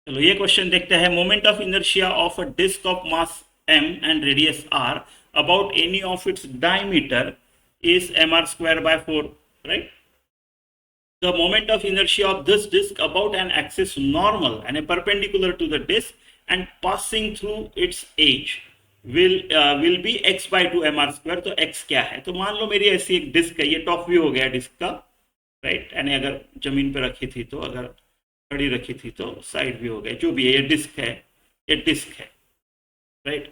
चलो ये क्वेश्चन देखते हैं। Moment of inertia of a disc of mass m and radius r about any of its diameter is mr square by 4, right? The moment of inertia of this disk about an axis normal and a perpendicular to the disk and passing through its edge will be x by 2 mr square. तो x क्या है? तो मान लो मेरी ऐसी एक disc है, ये टॉप व्यू हो गया डिस्क का, राइट? यानी अगर जमीन पे रखी थी तो, अगर खड़ी रखी थी तो साइड व्यू हो गया, जो भी है, ये डिस्क है, ये डिस्क है, राइट?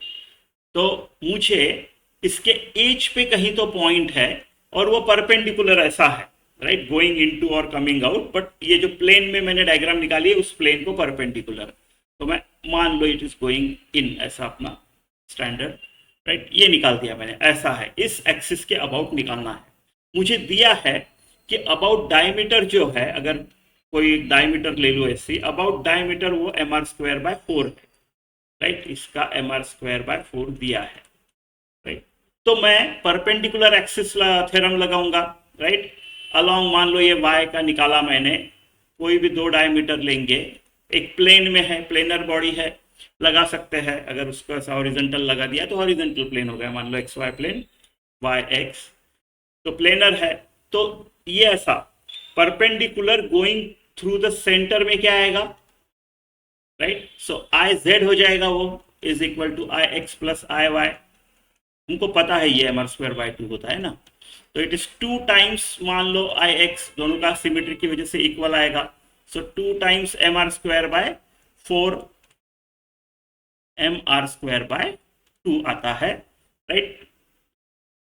तो मुझे इसके एज पे कहीं तो पॉइंट है और वो परपेंडिकुलर ऐसा है, राइट, गोइंग इनटू और कमिंग आउट, बट ये जो प्लेन में मैंने डायग्राम निकाली है उस प्लेन को परपेंडिकुलर, तो मैं मान लो इट इज गोइंग इन, ऐसा अपना स्टैंडर्ड, राइट, ये निकाल दिया मैंने, ऐसा है, इस एक्सिस के अबाउट निकालना है। मुझे दिया है कि अबाउट डायमीटर जो है, अगर कोई डायमीटर ले लो ऐसी, अबाउट डायमीटर वो एम आर स्क्वायर बाय 4 है, राइट, इसका एम आर स्क्वायर बाय 4 दिया है, राइट। तो मैं परपेंडिकुलर एक्सिस थ्योरम लगाऊंगा, राइट, अलोंग, मान लो ये y का निकाला मैंने, कोई भी दो डायमीटर लेंगे, एक प्लेन में है, प्लेनर बॉडी है, लगा सकते हैं, अगर उसको ऐसा हॉरिजॉन्टल लगा दिया तो हॉरिजॉन्टल प्लेन हो गया, मान लो x y plane, y x, तो प्लेनर है, तो ये ऐसा perpendicular going through the centre में क्या आएगा, राइट, सो आई जेड हो जाएगा, वो is equal to I X plus I Y, हमको पता है ये एम आर स्क्वायर बाय 2 होता है ना, तो इट इज 2 टाइम्स, मान लो आई एक्स, दोनों का सिमेट्री की वजह से इक्वल आएगा, so 2 times m are square by 4 m are square by 2 आता है, राइट,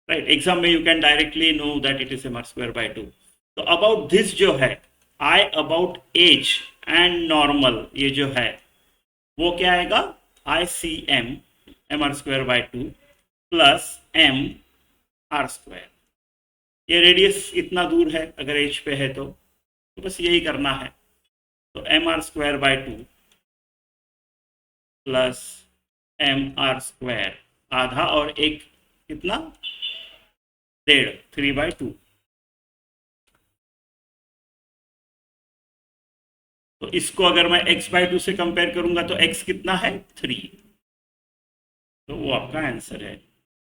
राइट, एग्जाम में you can directly know that it is m are square by 2। तो अबाउट दिस जो है, I about edge and normal, ये जो है वो क्या आएगा, I c m m are square by 2 plus M R square, ये रेडियस इतना दूर है अगर एज पे है तो बस यही करना है, तो M are square by 2 plus M R square, आधा और एक कितना, 1.5, 3/2, तो इसको अगर मैं x बाय 2 से कंपेयर करूंगा तो x कितना है, 3, तो वो आपका आंसर है।